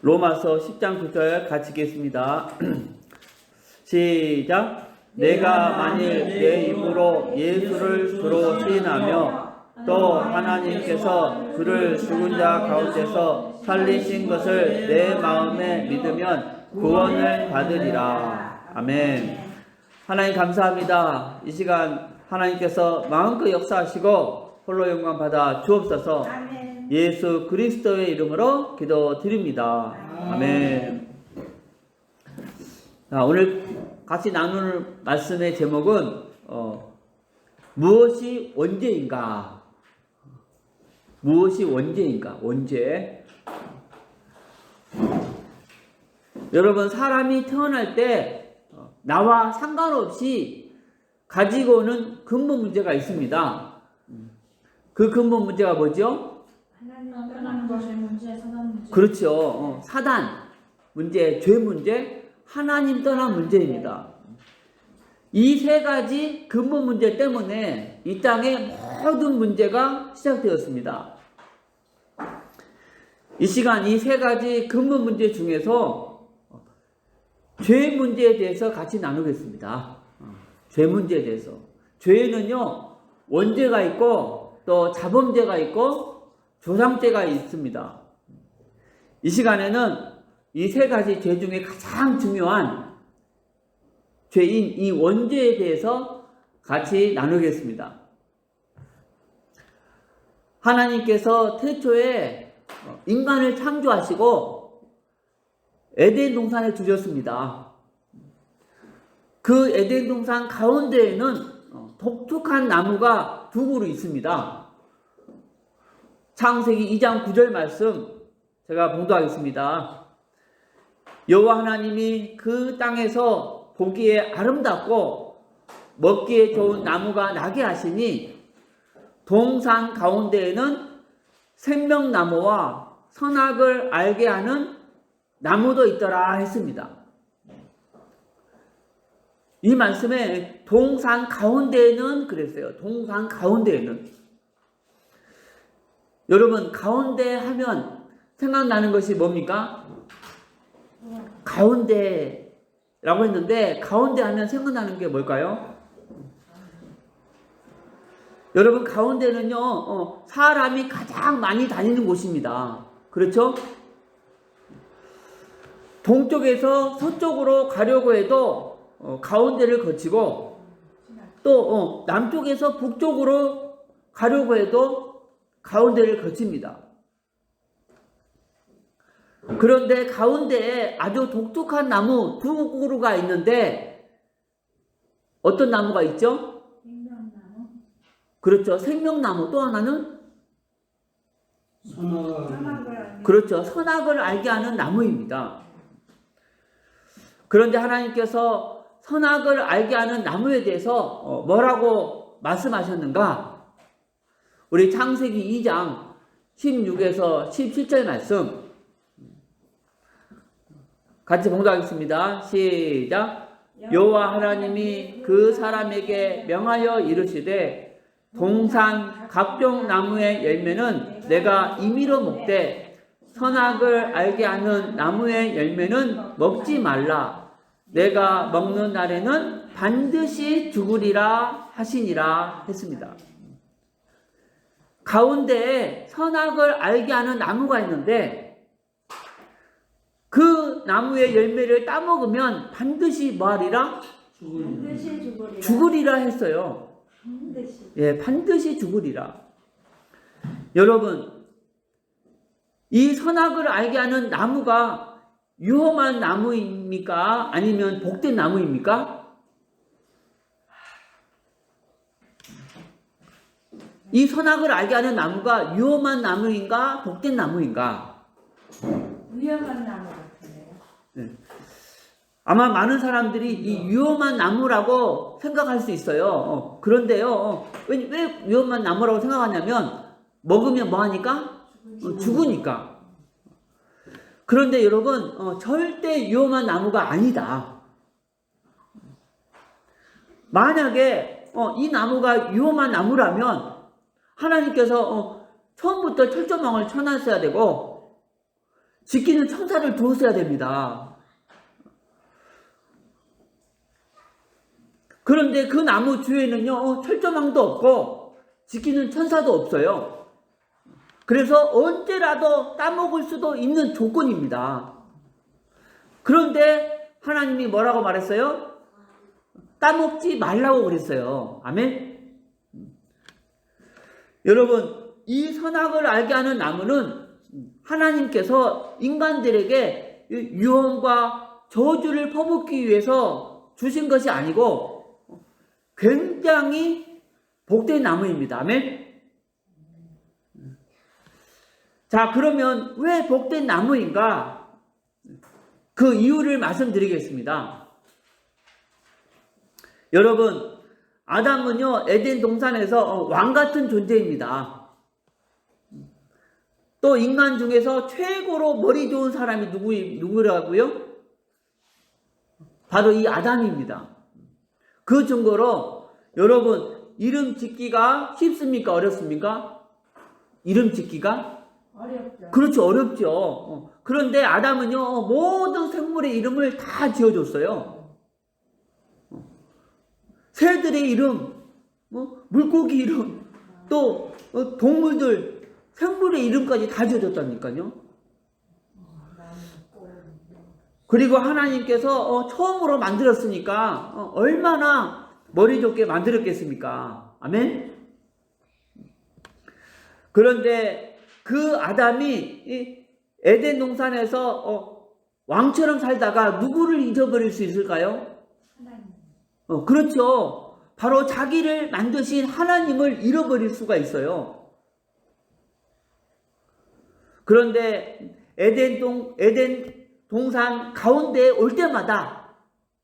로마서 10장 9절 같이 읽겠습니다. 시작. 내가 만일 내 입으로 예수를 주로 시인하며 또 하나님께서 그를 죽은 자 가운데서 살리신 것을 내 마음에 믿으면 구원을 받으리라. 아멘. 하나님 감사합니다. 이 시간 하나님께서 마음껏 역사하시고 홀로 영광 받아 주옵소서. 아멘. 예수 그리스도의 이름으로 기도드립니다. 아멘. 자, 오늘 같이 나눌 말씀의 제목은 무엇이 원죄인가? 무엇이 원죄인가? 원죄. 여러분, 사람이 태어날 때 나와 상관없이 가지고 오는 근본 문제가 있습니다. 그 근본 문제가 뭐죠? 하나님 떠나는 것의 문제, 사단 문제. 그렇죠. 사단 문제, 죄 문제, 하나님 떠난 문제입니다. 이 세 가지 근본 문제 때문에 이 땅의 모든 문제가 시작되었습니다. 이 시간 이 세 가지 근본 문제 중에서 죄 문제에 대해서 같이 나누겠습니다. 죄 문제에 대해서. 죄는요, 원죄가 있고 또 자범죄가 있고 조상죄가 있습니다. 이 시간에는 이 세 가지 죄 중에 가장 중요한 죄인 이 원죄에 대해서 같이 나누겠습니다. 하나님께서 태초에 인간을 창조하시고 에덴 동산에 두셨습니다. 그 에덴 동산 가운데에는 독특한 나무가 두 그루 있습니다. 창세기 2장 9절 말씀 제가 봉독하겠습니다. 여호와 하나님이 그 땅에서 보기에 아름답고 먹기에 좋은 나무가 나게 하시니 동산 가운데에는 생명나무와 선악을 알게 하는 나무도 있더라 했습니다. 이 말씀에 동산 가운데에는 그랬어요. 동산 가운데에는. 여러분, 가운데 하면 생각나는 것이 뭡니까? 가운데라고 했는데 가운데 하면 생각나는 게 뭘까요? 여러분, 가운데는요, 사람이 가장 많이 다니는 곳입니다. 그렇죠? 동쪽에서 서쪽으로 가려고 해도 가운데를 거치고 또 남쪽에서 북쪽으로 가려고 해도 가운데를 거칩니다. 그런데 가운데에 아주 독특한 나무 두 그루가 있는데 어떤 나무가 있죠? 생명나무. 그렇죠. 생명나무. 또 하나는 선악을 그렇죠. 선악을 알게 하는 나무입니다. 그런데 하나님께서 선악을 알게 하는 나무에 대해서 뭐라고 말씀하셨는가? 우리 창세기 2장 16에서 17절 말씀 같이 봉독하겠습니다. 시작. 여호와 하나님이 그 사람에게 명하여 이르시되 동산 각종 나무의 열매는 내가 임의로 먹되 선악을 알게 하는 나무의 열매는 먹지 말라. 내가 먹는 날에는 반드시 죽으리라 하시니라 했습니다. 가운데에 선악을 알게 하는 나무가 있는데 그 나무의 열매를 따먹으면 반드시 뭐하리라? 반드시 죽으리라. 죽으리라 했어요. 반드시. 예, 반드시 죽으리라. 여러분, 이 선악을 알게 하는 나무가 위험한 나무입니까? 아니면 복된 나무입니까? 이 선악을 알게 하는 나무가 위험한 나무인가? 복된 나무인가? 위험한 나무 같은데요. 네. 아마 많은 사람들이 이 위험한 나무라고 생각할 수 있어요. 그런데요, 왜 위험한 나무라고 생각하냐면 먹으면 뭐하니까? 죽으니까. 그런데 여러분, 절대 위험한 나무가 아니다. 만약에 이 나무가 위험한 나무라면 하나님께서 처음부터 철조망을 쳐놨어야 되고 지키는 천사를 두었어야 됩니다. 그런데 그 나무 주위에는요, 철조망도 없고 지키는 천사도 없어요. 그래서 언제라도 따먹을 수도 있는 조건입니다. 그런데 하나님이 뭐라고 말했어요? 따먹지 말라고 그랬어요. 아멘? 여러분, 이 선악을 알게 하는 나무는 하나님께서 인간들에게 유언과 저주를 퍼붓기 위해서 주신 것이 아니고 굉장히 복된 나무입니다. 아멘? 자, 그러면 왜 복된 나무인가? 그 이유를 말씀드리겠습니다. 여러분, 아담은요, 에덴 동산에서 왕 같은 존재입니다. 또 인간 중에서 최고로 머리 좋은 사람이 누구라고요? 바로 이 아담입니다. 그 증거로 여러분, 이름 짓기가 쉽습니까? 어렵습니까? 이름 짓기가? 어렵죠. 그렇죠. 어렵죠. 그런데 아담은요, 모든 생물의 이름을 다 지어줬어요. 새들의 이름, 물고기 이름, 또 동물들, 생물의 이름까지 다 지어줬다니까요. 그리고 하나님께서 처음으로 만들었으니까 얼마나 머리 좋게 만들었겠습니까? 아멘? 그런데 그 아담이 에덴 동산에서 왕처럼 살다가 누구를 잊어버릴 수 있을까요? 하나님. 그렇죠. 바로 자기를 만드신 하나님을 잃어버릴 수가 있어요. 그런데 에덴 동산 가운데 올 때마다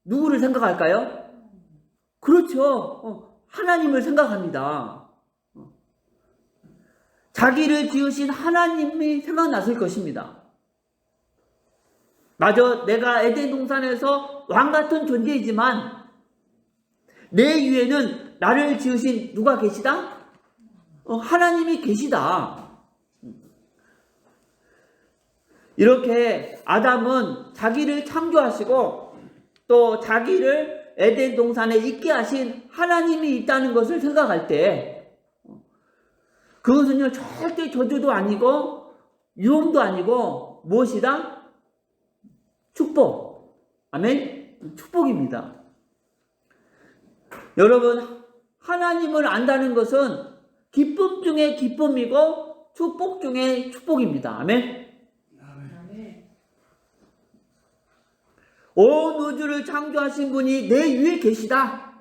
누구를 생각할까요? 그렇죠. 하나님을 생각합니다. 자기를 지으신 하나님이 생각났을 것입니다. 맞아, 내가 에덴 동산에서 왕 같은 존재이지만 내 위에는 나를 지으신 누가 계시다? 하나님이 계시다. 이렇게 아담은 자기를 창조하시고 또 자기를 에덴 동산에 있게 하신 하나님이 있다는 것을 생각할 때 그것은요 절대 저주도 아니고 유혹도 아니고 무엇이다? 축복. 아멘? 축복입니다. 여러분, 하나님을 안다는 것은 기쁨 중에 기쁨이고 축복 중에 축복입니다. 아멘? 온 우주를 창조하신 분이 내 위에 계시다.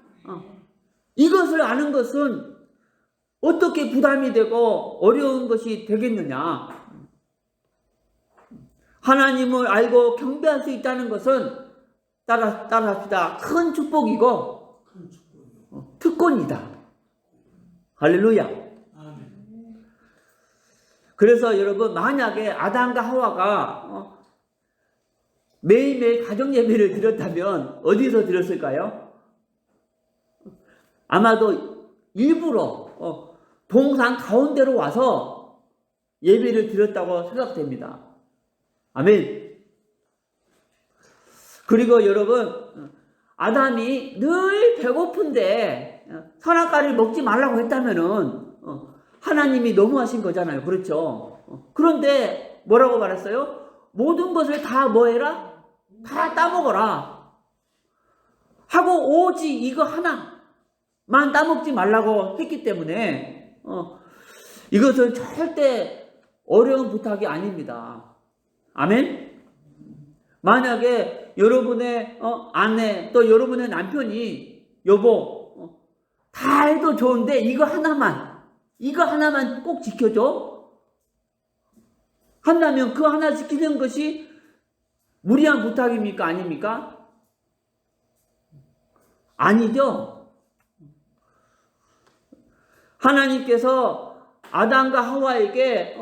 이것을 아는 것은 어떻게 부담이 되고 어려운 것이 되겠느냐. 하나님을 알고 경배할 수 있다는 것은 따라합시다. 큰 축복이고 특권이다. 할렐루야. 그래서 여러분, 만약에 아담과 하와가 매일매일 가정 예배를 드렸다면 어디서 드렸을까요? 아마도 일부러 동산 가운데로 와서 예배를 드렸다고 생각됩니다. 아멘. 그리고 여러분, 아담이 늘 배고픈데 선악과를 먹지 말라고 했다면은 하나님이 너무하신 거잖아요. 그렇죠? 그런데 뭐라고 말했어요? 모든 것을 다 뭐해라? 다 따먹어라 하고 오직 이거 하나만 따먹지 말라고 했기 때문에 이것은 절대 어려운 부탁이 아닙니다. 아멘? 만약에 여러분의 아내 또 여러분의 남편이 여보 다 해도 좋은데 이거 하나만 꼭 지켜줘 한다면 그 하나 지키는 것이 무리한 부탁입니까? 아닙니까? 아니죠. 하나님께서 아담과 하와에게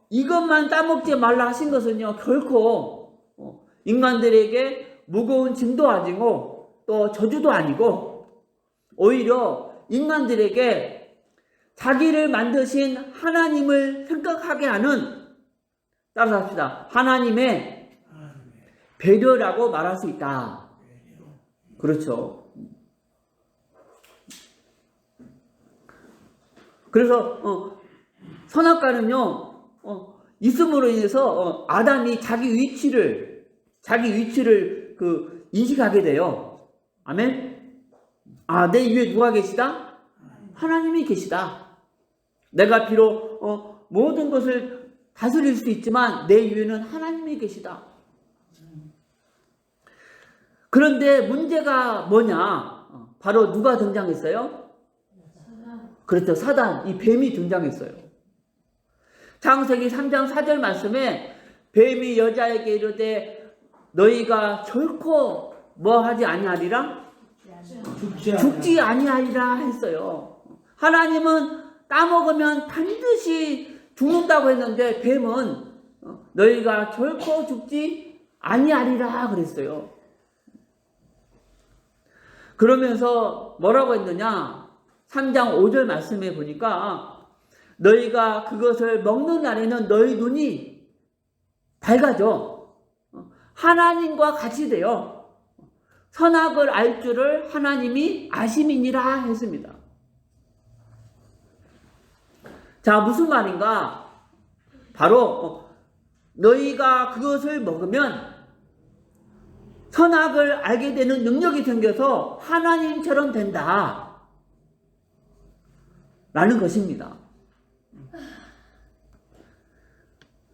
이것만 따먹지 말라 하신 것은요 결코 인간들에게 무거운 짐도 아니고 또 저주도 아니고 오히려 인간들에게 자기를 만드신 하나님을 생각하게 하는 따라서 합시다. 하나님의 배려라고 말할 수 있다. 그렇죠. 그래서 선악과는요 있음으로 인해서 아담이 자기 위치를 인식하게 돼요. 아멘. 아, 내 위에 누가 계시다? 하나님이 계시다. 내가 비록 모든 것을 다스릴 수 있지만 내 위에는 하나님이 계시다. 그런데 문제가 뭐냐? 바로 누가 등장했어요? 그렇죠. 사단, 이 뱀이 등장했어요. 창세기 3장 4절 말씀에 뱀이 여자에게 이르되 너희가 결코 뭐 하지 아니하리라? 죽지 아니하리라 했어요. 하나님은 따먹으면 반드시 죽는다고 했는데 뱀은 너희가 결코 죽지 아니하리라 그랬어요. 그러면서 뭐라고 했느냐? 3장 5절 말씀에 보니까 너희가 그것을 먹는 날에는 너희 눈이 밝아져 하나님과 같이 되어 선악을 알 줄을 하나님이 아심이니라 했습니다. 자, 무슨 말인가? 바로 너희가 그것을 먹으면 선악을 알게 되는 능력이 생겨서 하나님처럼 된다 라는 것입니다.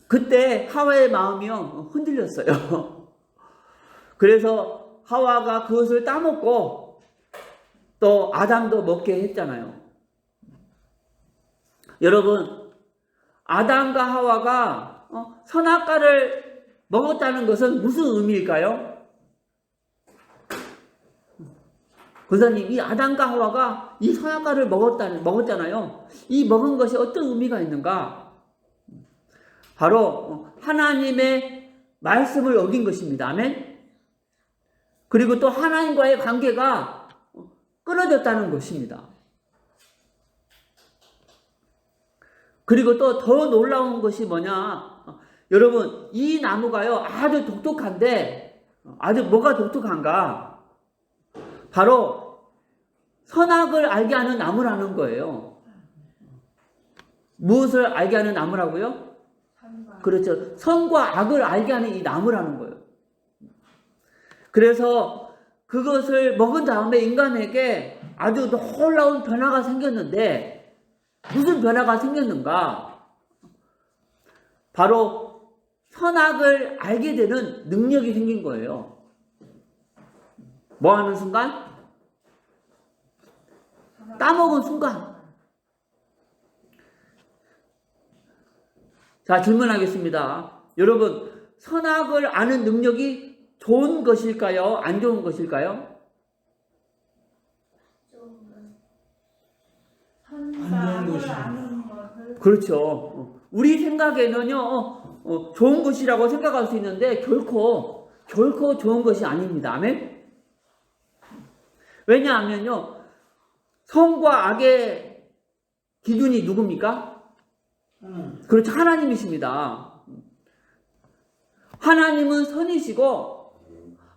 그때 하와의 마음이 흔들렸어요. 그래서 하와가 그것을 따먹고 또 아담도 먹게 했잖아요. 여러분, 아담과 하와가 선악과를 먹었다는 것은 무슨 의미일까요? 권사님, 이 아담과 하와가 이 선악과를 먹었잖아요. 이 먹은 것이 어떤 의미가 있는가? 바로 하나님의 말씀을 어긴 것입니다. 아멘? 그리고 또 하나님과의 관계가 끊어졌다는 것입니다. 그리고 또 더 놀라운 것이 뭐냐? 여러분, 이 나무가요 아주 독특한데 아주 뭐가 독특한가? 바로 선악을 알게 하는 나무라는 거예요. 무엇을 알게 하는 나무라고요? 그렇죠. 선과 악을 알게 하는 이 나무라는 거예요. 그래서 그것을 먹은 다음에 인간에게 아주 놀라운 변화가 생겼는데 무슨 변화가 생겼는가? 바로 선악을 알게 되는 능력이 생긴 거예요. 뭐 하는 순간? 따먹은 순간. 자, 질문하겠습니다. 여러분, 선악을 아는 능력이 좋은 것일까요? 안 좋은 것일까요? 선악을 아는 것을 그렇죠. 우리 생각에는요, 좋은 것이라고 생각할 수 있는데 결코 좋은 것이 아닙니다. 아멘? 왜냐하면요, 선과 악의 기준이 누굽니까? 그렇죠. 하나님이십니다. 하나님은 선이시고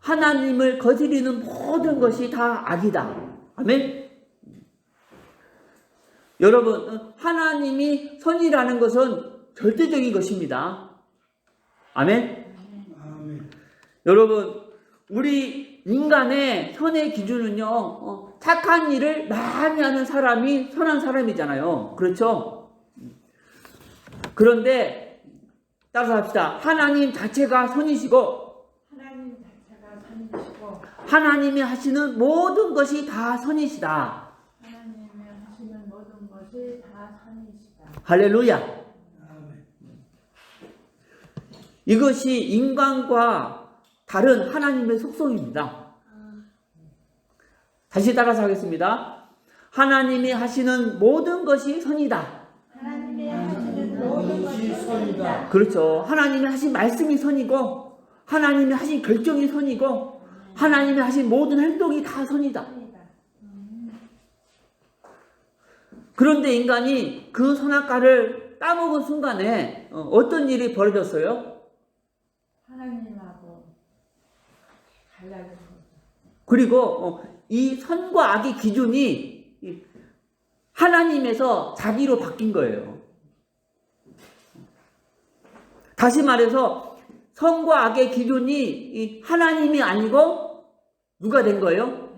하나님을 거스리는 모든 것이 다 악이다. 아멘? 여러분, 하나님이 선이라는 것은 절대적인 것입니다. 아멘? 아멘. 여러분, 우리 인간의 선의 기준은요, 착한 일을 많이 하는 사람이 선한 사람이잖아요. 그렇죠? 그런데 따라서 합시다. 하나님 자체가 선이시고 하나님 자체가 선이시고 하나님이 하시는 모든 것이 다 선이시다. 하나님이 하시는 모든 것이 다 선이시다. 할렐루야. 아멘. 이것이 인간과 다른 하나님의 속성입니다. 다시 따라서 하겠습니다. 하나님이 하시는 모든 것이 선이다. 하나님이 하시는 모든 것이 선이다. 그렇죠. 하나님이 하신 말씀이 선이고 하나님이 하신 결정이 선이고 하나님이 하신 모든 행동이 다 선이다. 그런데 인간이 그 선악과를 따먹은 순간에 어떤 일이 벌어졌어요? 하나님하고 갈라진 거. 그리고 이 선과 악의 기준이 하나님에서 자기로 바뀐 거예요. 다시 말해서 선과 악의 기준이 하나님이 아니고 누가 된 거예요?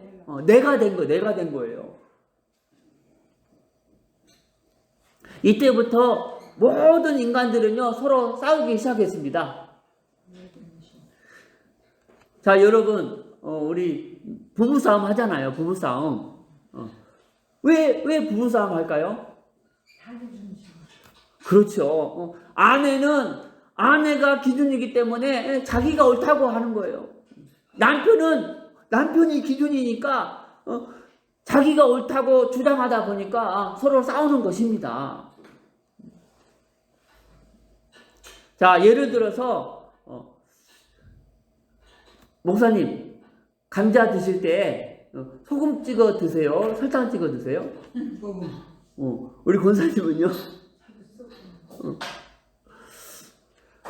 내가 된 거예요. 이때부터 모든 인간들은요 서로 싸우기 시작했습니다. 자, 여러분, 우리 부부싸움 하잖아요. 부부싸움. 왜 부부싸움 할까요? 자기 중심. 그렇죠. 아내가 기준이기 때문에 자기가 옳다고 하는 거예요. 남편이 기준이니까 자기가 옳다고 주장하다 보니까 서로 싸우는 것입니다. 자, 예를 들어서 목사님, 감자 드실 때 소금 찍어 드세요? 설탕 찍어 드세요? 소금. 우리 권사님은요?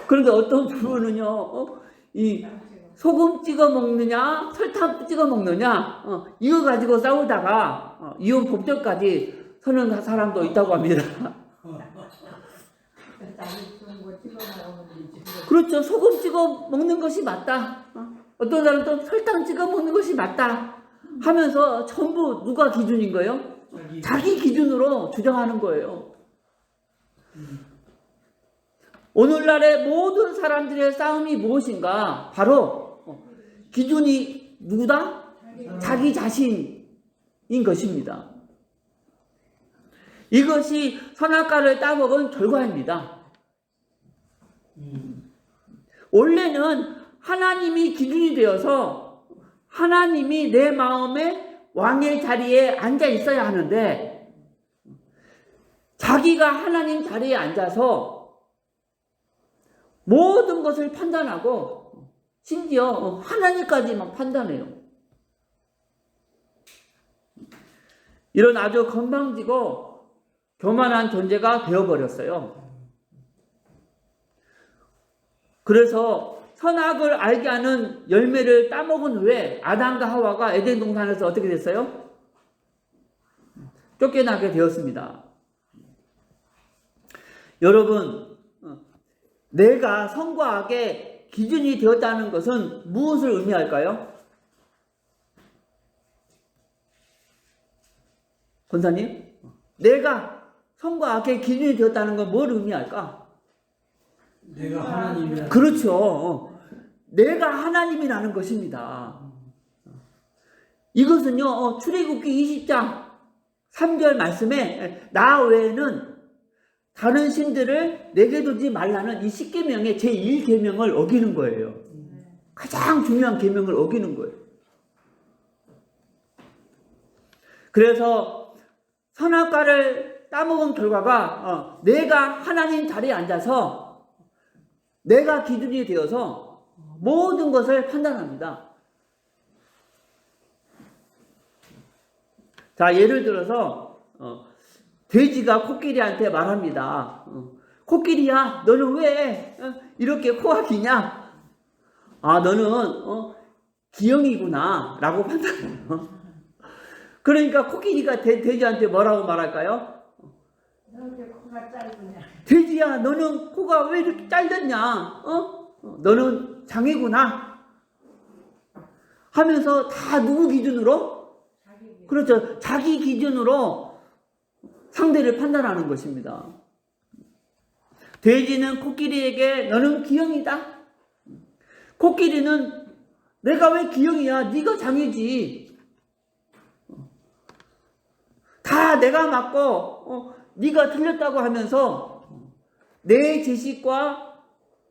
그런데 어떤 부부는요, 이 소금 찍어 먹느냐, 설탕 찍어 먹느냐, 이거 가지고 싸우다가 이혼 법정까지 서는 사람도 있다고 합니다. 자기 좋은 거 찍어 먹으면 되지. 그렇죠. 소금 찍어 먹는 것이 맞다. 어떤 사람은 또 설탕 찍어 먹는 것이 맞다. 하면서 전부 누가 기준인 거예요? 자기 기준으로 주장하는 거예요. 오늘날의 모든 사람들의 싸움이 무엇인가? 바로 기준이 누구다? 자기 자신인 것입니다. 이것이 선악과를 따먹은 결과입니다. 원래는 하나님이 기준이 되어서 하나님이 내 마음에 왕의 자리에 앉아 있어야 하는데 자기가 하나님 자리에 앉아서 모든 것을 판단하고 심지어 하나님까지 막 판단해요. 이런 아주 건방지고 교만한 존재가 되어버렸어요. 그래서 선악을 알게 하는 열매를 따먹은 후에 아담과 하와가 에덴 동산에서 어떻게 됐어요? 쫓겨나게 되었습니다. 여러분, 내가 선과 악의 기준이 되었다는 것은 무엇을 의미할까요? 권사님, 내가 선과 악의 기준이 되었다는 건 뭘 의미할까? 내가 하나님이라. 그렇죠. 내가 하나님이라는 것입니다. 이것은요, 출애굽기 20장 3절 말씀에 나 외에는 다른 신들을 내게 두지 말라는 이 10계명의 제1계명을 어기는 거예요. 가장 중요한 계명을 어기는 거예요. 그래서 선악과를 따먹은 결과가 내가 하나님 자리에 앉아서 내가 기준이 되어서 모든 것을 판단합니다. 자, 예를 들어서 돼지가 코끼리한테 말합니다. 코끼리야, 너는 왜 이렇게 코가 기냐? 아, 너는 기형이구나 라고 판단해요. 그러니까 코끼리가 돼지한테 뭐라고 말할까요? 너 왜 코가 짧으냐? 돼지야, 너는 코가 왜 이렇게 짧았냐? 너는 장애구나 하면서 다 누구 기준으로? 그렇죠. 자기 기준으로 상대를 판단하는 것입니다. 돼지는 코끼리에게 너는 기형이다. 코끼리는 내가 왜 기형이야? 네가 장애지. 다 내가 맞고 네가 틀렸다고 하면서 내 지식과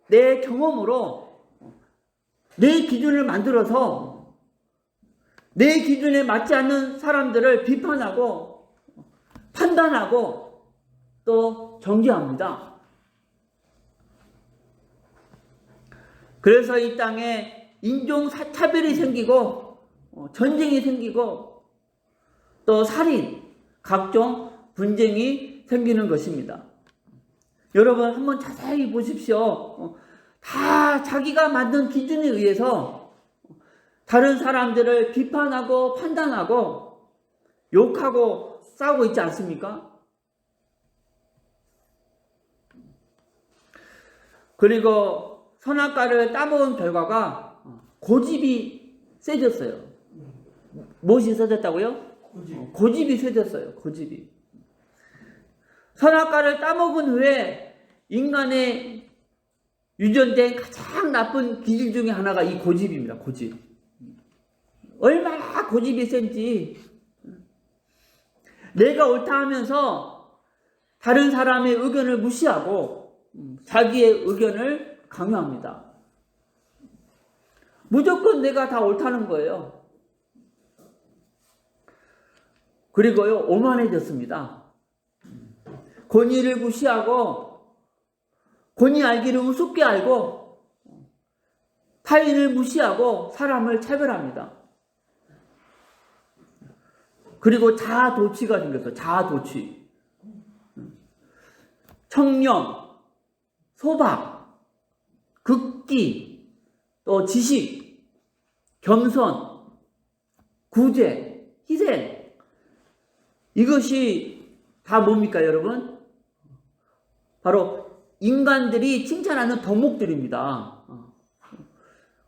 내 경험으로 내 기준을 만들어서 내 기준에 맞지 않는 사람들을 비판하고 판단하고 또 정죄합니다. 그래서 이 땅에 인종 차별이 생기고 전쟁이 생기고 또 살인, 각종 분쟁이 생기는 것입니다. 여러분 한번 자세히 보십시오. 다 자기가 만든 기준에 의해서 다른 사람들을 비판하고 판단하고 욕하고 싸우고 있지 않습니까? 그리고 선악과를 따먹은 결과가 고집이 세졌어요. 무엇이 세졌다고요? 고집이 세졌어요. 고집이. 선악과를 따먹은 후에 인간의 유전된 가장 나쁜 기질 중에 하나가 이 고집입니다. 고집. 얼마나 고집이 센지. 내가 옳다 하면서 다른 사람의 의견을 무시하고 자기의 의견을 강요합니다. 무조건 내가 다 옳다는 거예요. 그리고요, 오만해졌습니다. 권위를 무시하고 권위 알기를 우습게 알고 타인을 무시하고 사람을 차별합니다. 그리고 자아도취가 생겼어요. 자아도취. 청렴, 소박, 극기, 또 지식, 겸손, 구제, 희생. 이것이 다 뭡니까, 여러분? 바로 인간들이 칭찬하는 덕목들입니다.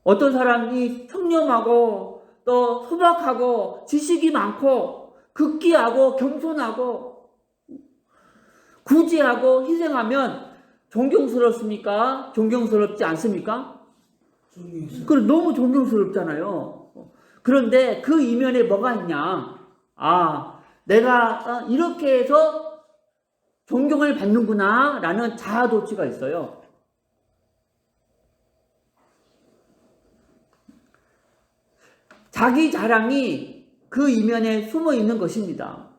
어떤 사람이 청렴하고 또 소박하고 지식이 많고 극기하고 겸손하고 구제하고 희생하면 존경스럽습니까? 존경스럽지 않습니까? 그럼 너무 존경스럽잖아요. 그런데 그 이면에 뭐가 있냐? 내가 이렇게 해서 존경을 받는구나 라는 자아도취가 있어요. 자기 자랑이 그 이면에 숨어 있는 것입니다.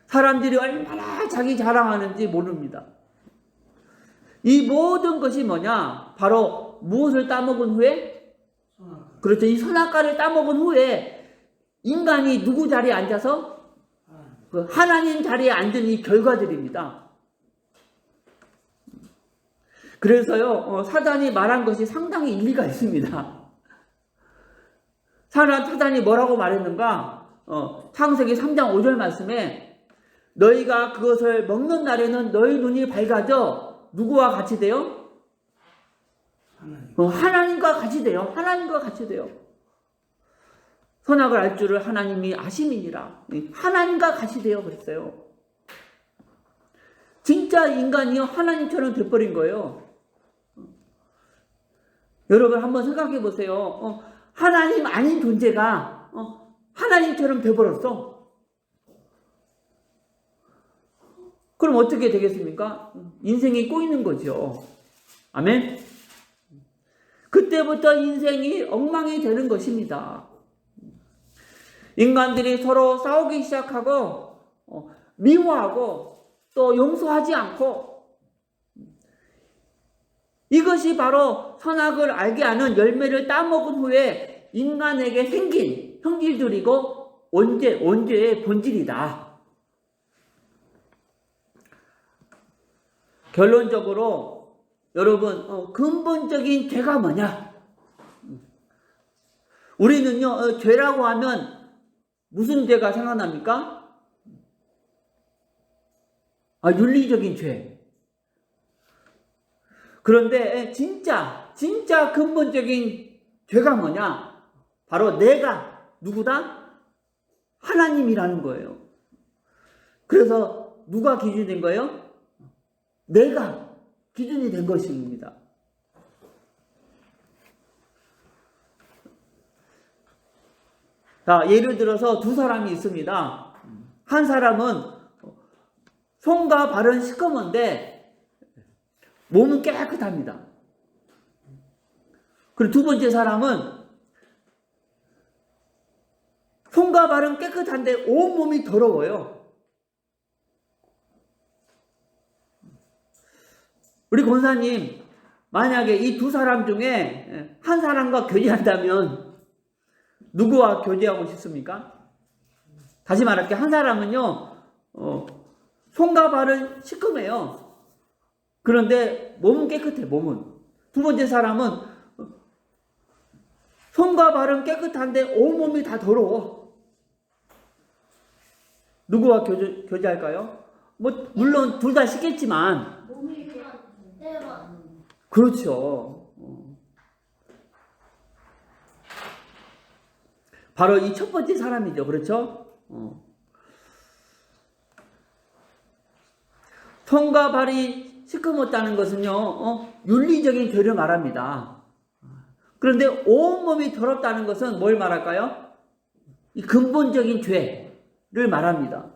사람들이 얼마나 자기 자랑하는지 모릅니다. 이 모든 것이 뭐냐? 바로 무엇을 따먹은 후에? 그렇죠. 이 선악과를 따먹은 후에 인간이 누구 자리에 앉아서? 하나님 자리에 앉은 이 결과들입니다. 그래서요, 사단이 말한 것이 상당히 일리가 있습니다. 사단이 뭐라고 말했는가? 창세기 3장 5절 말씀에 너희가 그것을 먹는 날에는 너희 눈이 밝아져 누구와 같이 돼요? 하나님과 같이 돼요. 하나님과 같이 돼요. 선악을 알 줄을 하나님이 아심이니라. 하나님과 같이 되어 그랬어요. 진짜 인간이요 하나님처럼 돼버린 거예요. 여러분 한번 생각해 보세요. 하나님 아닌 존재가 하나님처럼 돼버렸어. 그럼 어떻게 되겠습니까? 인생이 꼬이는 거죠. 아멘? 그때부터 인생이 엉망이 되는 것입니다. 인간들이 서로 싸우기 시작하고 미워하고 또 용서하지 않고 이것이 바로 선악을 알게 하는 열매를 따먹은 후에 인간에게 생긴 형질들이고 원죄의 본질이다. 결론적으로 여러분 근본적인 죄가 뭐냐? 우리는요 죄라고 하면 무슨 죄가 생각납니까? 윤리적인 죄. 그런데 진짜 근본적인 죄가 뭐냐? 바로 내가 누구다? 하나님이라는 거예요. 그래서 누가 기준이 된 거예요? 내가 기준이 된 것입니다. 자, 예를 들어서 두 사람이 있습니다. 한 사람은 손과 발은 시커먼데 몸은 깨끗합니다. 그리고 두 번째 사람은 손과 발은 깨끗한데 온몸이 더러워요. 우리 권사님, 만약에 이 두 사람 중에 한 사람과 교제한다면 누구와 교제하고 싶습니까? 다시 말할게, 한 사람은요, 손과 발은 시커매요. 그런데 몸은 깨끗해, 몸은. 두 번째 사람은 손과 발은 깨끗한데 온몸이 다 더러워. 누구와 교제할까요? 뭐 물론 둘 다 씻겠지만 몸이 때려. 그렇죠. 바로 이 첫 번째 사람이죠. 그렇죠? 손과 발이 시커멓다는 것은요, 윤리적인 죄를 말합니다. 그런데 온몸이 더럽다는 것은 뭘 말할까요? 이 근본적인 죄를 말합니다.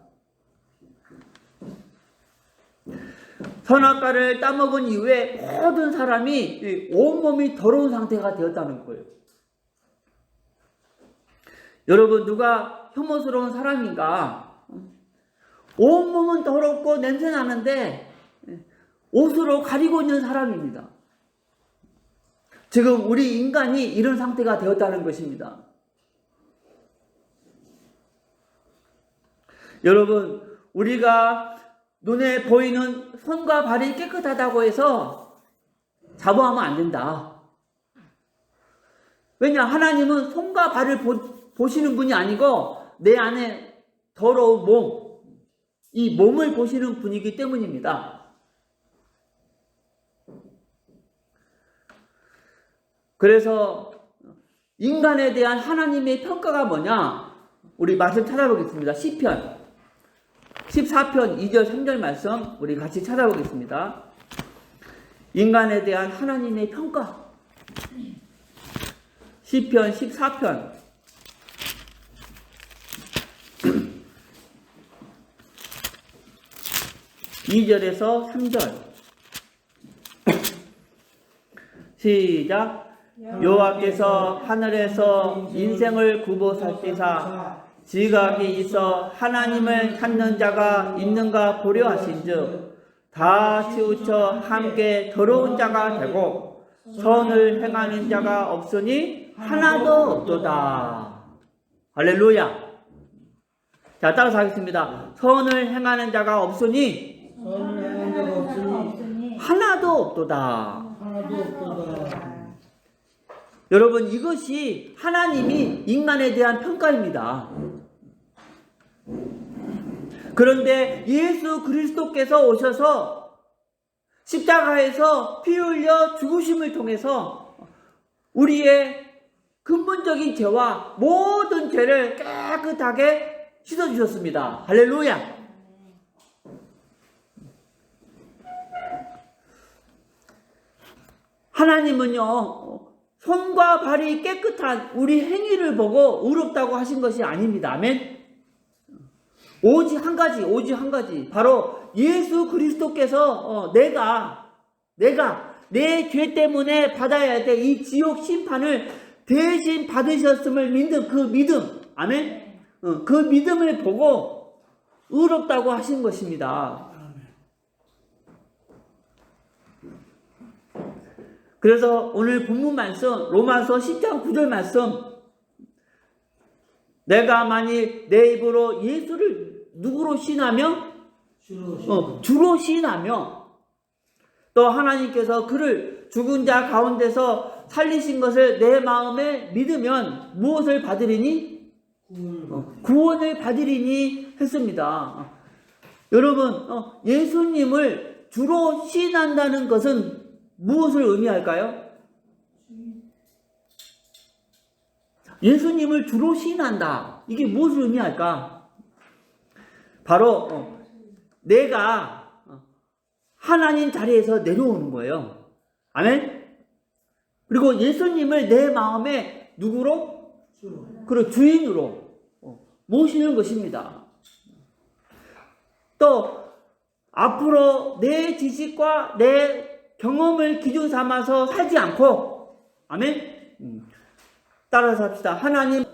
선악과를 따먹은 이후에 모든 사람이 온몸이 더러운 상태가 되었다는 거예요. 여러분, 누가 혐오스러운 사람인가? 온몸은 더럽고 냄새 나는데 옷으로 가리고 있는 사람입니다. 지금 우리 인간이 이런 상태가 되었다는 것입니다. 여러분, 우리가 눈에 보이는 손과 발이 깨끗하다고 해서 자부하면 안 된다. 왜냐? 하나님은 손과 발을 보시는 분이 아니고 내 안에 더러운 몸, 이 몸을 보시는 분이기 때문입니다. 그래서 인간에 대한 하나님의 평가가 뭐냐? 우리 말씀 찾아보겠습니다. 시편 14편 2절 3절 말씀 우리 같이 찾아보겠습니다. 인간에 대한 하나님의 평가. 시편 14편 2절에서 3절 시작. 여호와께서 하늘에서 인생을 구보살피사 지각이 있어 하나님을 찾는 자가 있는가 보려 하신즉 다 치우쳐 함께 더러운 자가 되고 선을 행하는 자가 없으니 하나도 없도다. 할렐루야. 자, 따라서 하겠습니다. 선을 행하는 자가 없으니 선을 행하는 자가 없으니 하나도 없도다. 하나도 없도다. 여러분, 이것이 하나님이 인간에 대한 평가입니다. 그런데 예수 그리스도께서 오셔서 십자가에서 피 흘려 죽으심을 통해서 우리의 근본적인 죄와 모든 죄를 깨끗하게 씻어주셨습니다. 할렐루야. 하나님은요, 손과 발이 깨끗한 우리 행위를 보고 의롭다고 하신 것이 아닙니다. 아멘. 오직 한 가지. 바로 예수 그리스도께서 내가 내 죄 때문에 받아야 될 이 지옥 심판을 대신 받으셨음을 믿는 그 믿음. 아멘. 그 믿음을 보고 의롭다고 하신 것입니다. 그래서 오늘 본문 말씀 로마서 10장 9절 말씀, 내가 만일 내 입으로 예수를 누구로 시인하며 주로 시인하며 또 하나님께서 그를 죽은 자 가운데서 살리신 것을 내 마음에 믿으면 무엇을 받으리니? 구원을 받으리니 했습니다. 여러분, 예수님을 주로 시인한다는 것은 무엇을 의미할까요? 예수님을 주로 시인한다. 이게 무엇을 의미할까? 바로 내가 하나님 자리에서 내려오는 거예요. 아멘? 그리고 예수님을 내 마음에 누구로? 그리고 주인으로 모시는 것입니다. 또 앞으로 내 지식과 내 경험을 기준 삼아서 살지 않고, 아멘? 따라서 합시다. 하나님의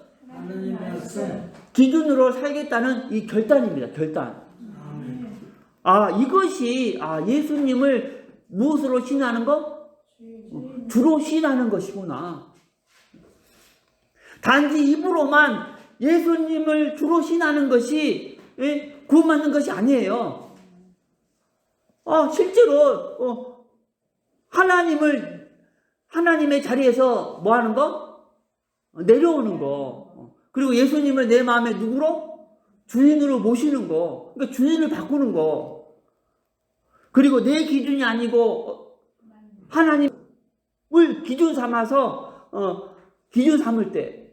말씀 기준으로 살겠다는 이 결단입니다. 결단. 이것이 예수님을 무엇으로 시인하는 거? 주로 시인하는 것이구나. 단지 입으로만 예수님을 주로 시인하는 것이 구원받는 것이 아니에요. 실제로 하나님의 자리에서 뭐 하는 거? 내려오는 거. 그리고 예수님을 내 마음에 누구로? 주인으로 모시는 거. 그러니까 주인을 바꾸는 거. 그리고 내 기준이 아니고 하나님을 기준 삼아서 기준 삼을 때,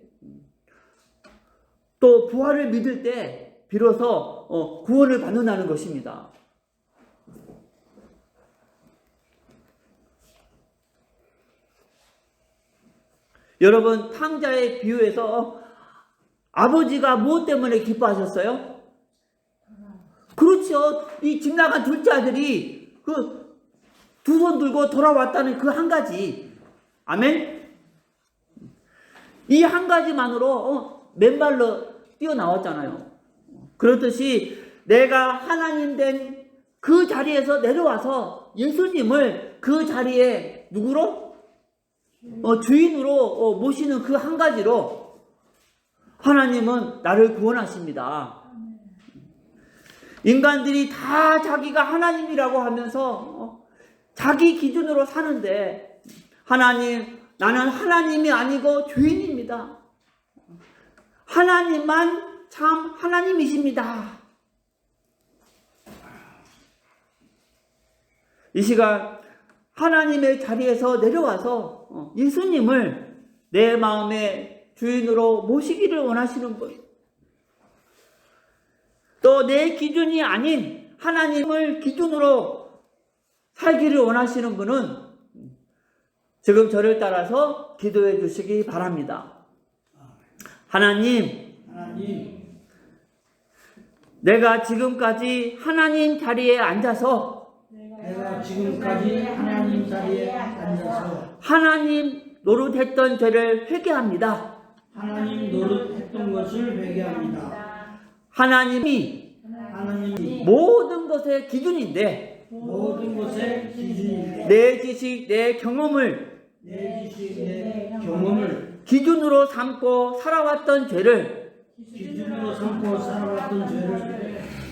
또 부활을 믿을 때 비로소 구원을 받는다는 것입니다. 여러분, 탕자의 비유에서 아버지가 무엇 때문에 기뻐하셨어요? 그렇죠. 이 집 나간 둘째 아들이 그 두 손 들고 돌아왔다는 그 한 가지. 아멘? 이 한 가지만으로 맨발로 뛰어나왔잖아요. 그렇듯이 내가 하나님 된 그 자리에서 내려와서 예수님을 그 자리에 누구로? 주인으로 모시는 그 한 가지로 하나님은 나를 구원하십니다. 인간들이 다 자기가 하나님이라고 하면서 자기 기준으로 사는데, 나는 하나님이 아니고 죄인입니다. 하나님만 참 하나님이십니다. 이 시간 하나님의 자리에서 내려와서 예수님을 내 마음의 주인으로 모시기를 원하시는 분, 또 내 기준이 아닌 하나님을 기준으로 살기를 원하시는 분은 지금 저를 따라서 기도해 주시기 바랍니다. 하나님, 내가 지금까지 하나님 자리에 앉아서 하나님 노릇했던 죄를 회개합니다. 하나님이 모든 것의 기준인데, 내 지식, 내 경험을 기준으로 삼고 살아왔던 죄를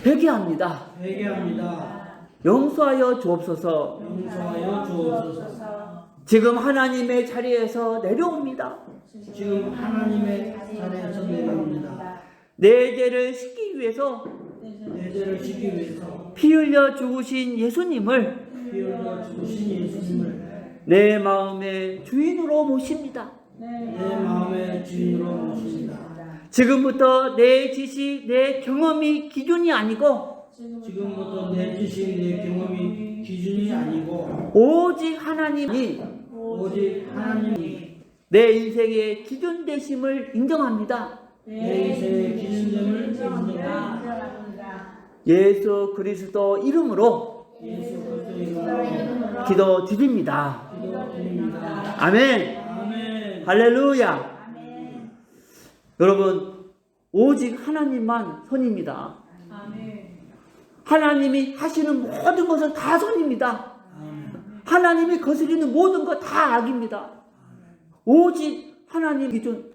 회개합니다. 용서하여 주옵소서. 지금 하나님의 자리에서 내려옵니다. 내 죄를 씻기 위해서 피 흘려 죽으신 예수님을 내 마음의 주인으로 모십니다. 지금부터 내 지식, 내 경험이 기준이 아니고 오직 하나님이 내 인생의 기준 되심을 인정합니다. 예수 그리스도 이름으로 기도드립니다. 아멘. 할렐루야. 여러분, 오직 하나님만 선입니다. 하나님이 하시는 모든 것은 다 선입니다. 하나님이 거스리는 모든 것 다 악입니다. 오직 하나님 기준.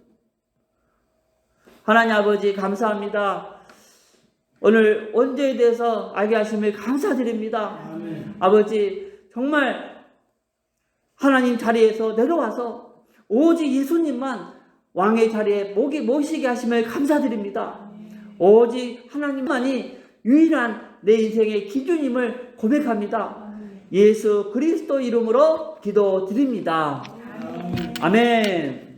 하나님 아버지, 감사합니다. 오늘 원죄에 대해서 알게 하심을 감사드립니다. 아버지, 정말 하나님 자리에서 내려와서 오직 예수님만 왕의 자리에 모시게 하심을 감사드립니다. 오직 하나님만이 유일한 내 인생의 기준임을 고백합니다. 예수 그리스도 이름으로 기도드립니다. 아멘.